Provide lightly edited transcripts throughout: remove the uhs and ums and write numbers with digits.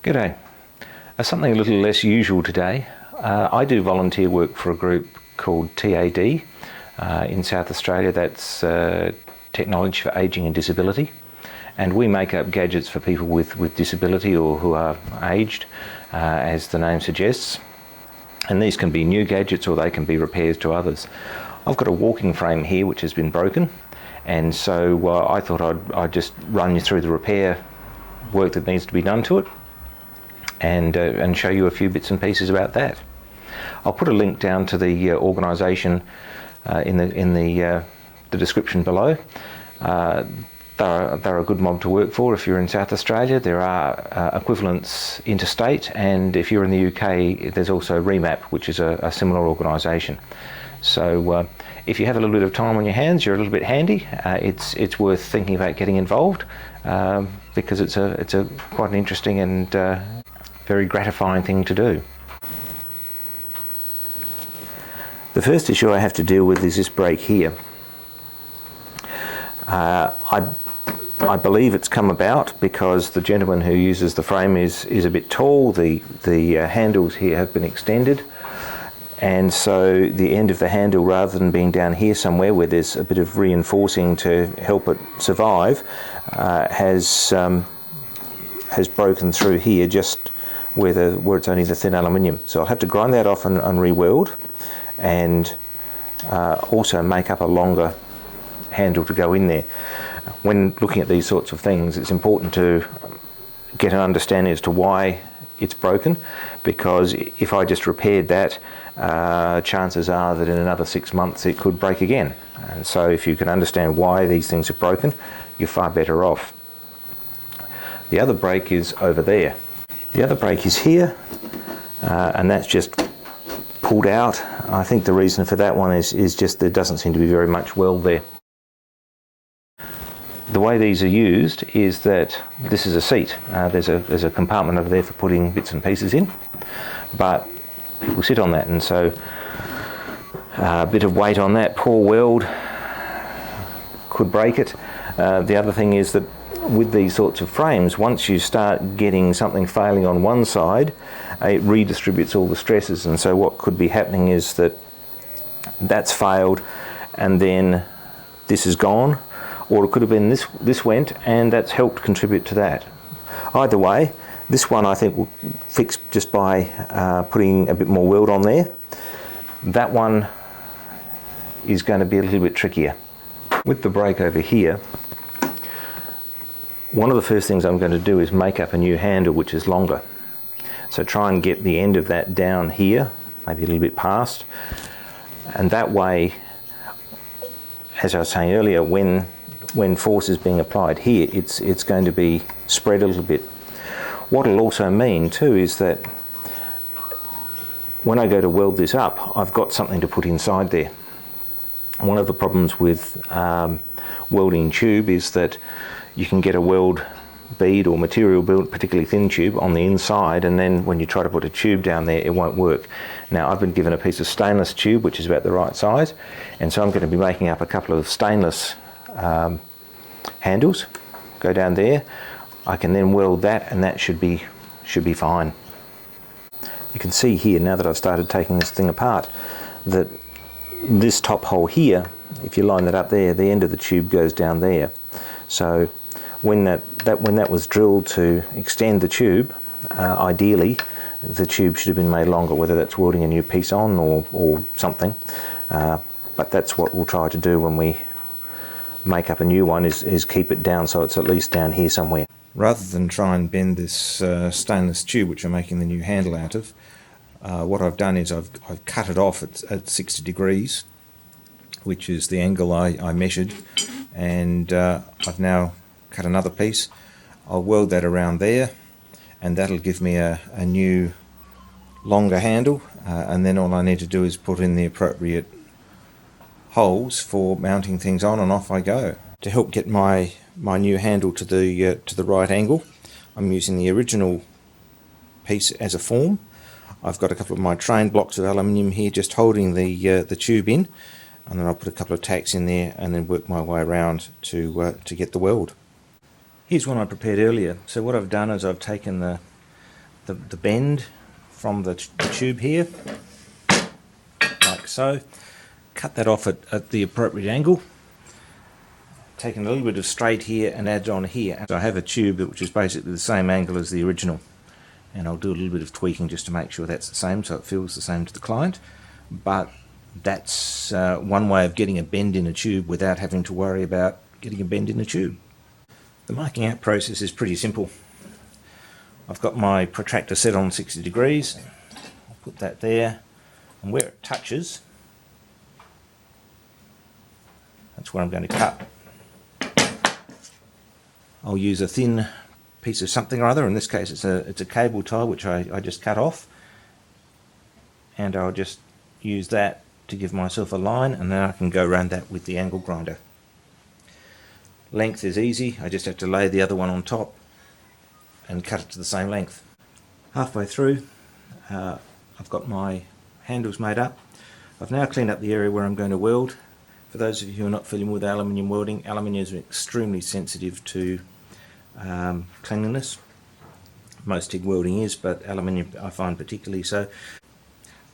G'day. Something a little less usual today. I do volunteer work for a group called TAD in South Australia. That's Technology for Ageing and Disability. And we make up gadgets for people with disability or who are aged, as the name suggests. And these can be new gadgets or they can be repairs to others. I've got a walking frame here which has been broken, and so I thought I'd just run you through the repair work that needs to be done to it and show you a few bits and pieces about that. I'll put a link down to the organisation in the description below. They're a good mob to work for if you're in South Australia. There are equivalents interstate, and if you're in the UK there's also REMAP, which is a similar organisation. So if you have a little bit of time on your hands, you're a little bit handy, it's worth thinking about getting involved because it's a quite an interesting and very gratifying thing to do. The first issue I have to deal with is this break here. I believe it's come about because the gentleman who uses the frame is a bit tall. The handles here have been extended, and so the end of the handle, rather than being down here somewhere where there's a bit of reinforcing to help it survive, has broken through here just where it's only the thin aluminium. So I'll have to grind that off and re-weld, and also make up a longer handle to go in there. When looking at these sorts of things, it's important to get an understanding as to why it's broken, because if I just repaired that, chances are that in another 6 months it could break again. And so if you can understand why these things are broken, you're far better off. The other break is over there. The other break is here, and that's just pulled out. I think the reason for that one is just there doesn't seem to be very much weld there. The way these are used is that this is a seat. There's a compartment over there for putting bits and pieces in, but people sit on that, and so a bit of weight on that poor weld could break it. The other thing is that with these sorts of frames, once you start getting something failing on one side, it redistributes all the stresses, and so what could be happening is that that's failed and then this is gone, or it could have been this went and that's helped contribute to that. Either way, this one I think will fix just by putting a bit more weld on there. That one is going to be a little bit trickier. With the break over here, one of the first things I'm going to do is make up a new handle which is longer. So try and get the end of that down here, maybe a little bit past, and that way, as I was saying earlier, when force is being applied here, it's going to be spread a little bit. What it'll also mean too is that when I go to weld this up, I've got something to put inside there. One of the problems with welding tube is that you can get a weld bead or material built, particularly thin tube, on the inside, and then when you try to put a tube down there, it won't work. Now I've been given a piece of stainless tube which is about the right size, and so I'm going to be making up a couple of stainless handles, go down there. I can then weld that, and that should be fine. You can see here, now that I've started taking this thing apart, that this top hole here, if you line that up there, the end of the tube goes down there. So when that was drilled to extend the tube, ideally the tube should have been made longer, whether that's welding a new piece on or something. But that's what we'll try to do when we make up a new one, is keep it down so it's at least down here somewhere. Rather than try and bend this stainless tube which I'm making the new handle out of, what I've done is I've cut it off at 60 degrees, which is the angle I measured, and I've now cut another piece. I'll weld that around there, and that'll give me a new longer handle, and then all I need to do is put in the appropriate holes for mounting things on, and off I go. To help get my new handle to the right angle, I'm using the original piece as a form. I've got a couple of my train blocks of aluminium here just holding the tube in, and then I'll put a couple of tacks in there and then work my way around to get the weld. Here's one I prepared earlier. So what I've done is I've taken the the bend from the tube here, like so. Cut that off at the appropriate angle. Taking a little bit of straight here and add it on here. So I have a tube which is basically the same angle as the original, and I'll do a little bit of tweaking just to make sure that's the same, so it feels the same to the client. But that's one way of getting a bend in a tube without having to worry about getting a bend in the tube. The marking out process is pretty simple. I've got my protractor set on 60 degrees. I'll put that there, and where it touches, that's where I'm going to cut. I'll use a thin piece of something or other. In this case it's a cable tie which I just cut off, and I'll just use that to give myself a line, and then I can go around that with the angle grinder. Length is easy, I just have to lay the other one on top and cut it to the same length. Halfway through, I've got my handles made up. I've now cleaned up the area where I'm going to weld. For those of you who are not familiar with aluminium welding, aluminium is extremely sensitive to cleanliness. Most TIG welding is, but aluminium I find particularly so.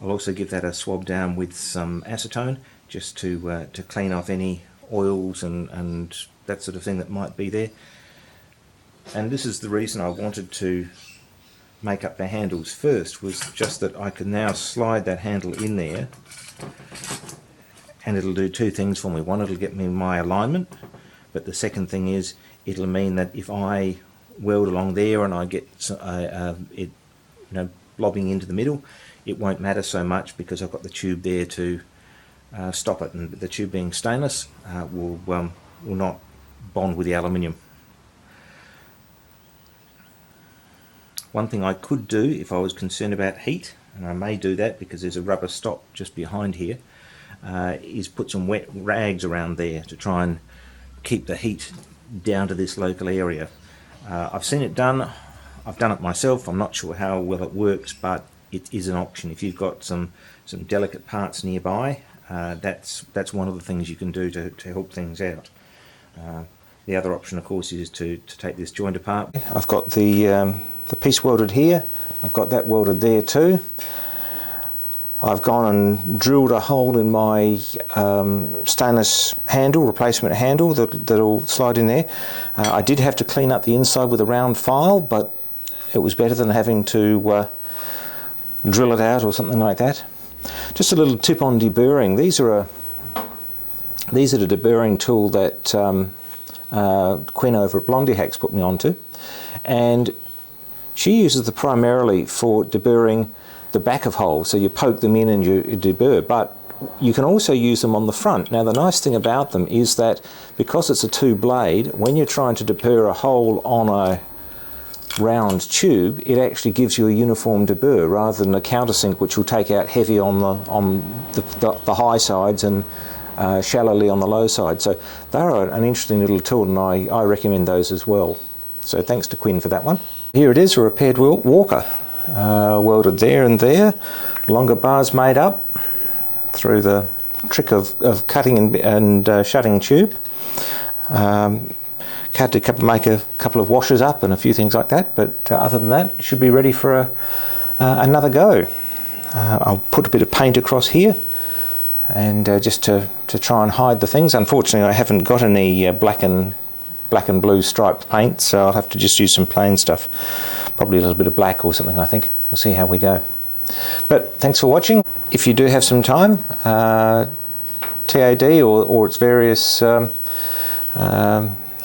I'll also give that a swab down with some acetone just to clean off any oils and that sort of thing that might be there. And this is the reason I wanted to make up the handles first, was just that I can now slide that handle in there, and it'll do two things for me. One, it'll get me my alignment, but the second thing is it'll mean that if I weld along there and I get it blobbing into the middle, it won't matter so much because I've got the tube there to stop it, and the tube being stainless will not bond with the aluminium. One thing I could do if I was concerned about heat, and I may do that because there's a rubber stop just behind here, is put some wet rags around there to try and keep the heat down to this local area. I've seen it done, I've done it myself. I'm not sure how well it works, but it is an option. If you've got some delicate parts nearby, that's one of the things you can do to help things out. The other option, of course, is to take this joint apart. I've got the piece welded here. I've got that welded there too. I've gone and drilled a hole in my stainless handle, replacement handle that'll slide in there. I did have to clean up the inside with a round file, but it was better than having to drill it out or something like that. Just a little tip on deburring. These are the deburring tool that Quinn over at Blondie Hacks put me onto, and she uses them primarily for deburring the back of holes, so you poke them in and you debur, but you can also use them on the front. Now the nice thing about them is that because it's a two blade, when you're trying to debur a hole on a round tube, it actually gives you a uniform debur rather than a countersink which will take out heavy on the high sides and shallowly on the low side. So they're an interesting little tool, and I recommend those as well. So thanks to Quinn for that one. Here it is, a repaired walker. Welded there and there, longer bars made up through the trick of cutting and shutting tube. Had to make a couple of washers up and a few things like that, but other than that, it should be ready for another go. I'll put a bit of paint across here, and just to try and hide the things. Unfortunately, I haven't got any black and blue striped paint, so I'll have to just use some plain stuff. Probably a little bit of black or something, I think. We'll see how we go. But thanks for watching. If you do have some time, TAD or its various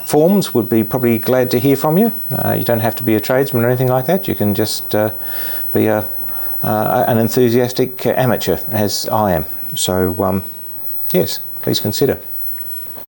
forms would be probably glad to hear from you. You don't have to be a tradesman or anything like that. You can just be an enthusiastic amateur, as I am. So yes, please consider.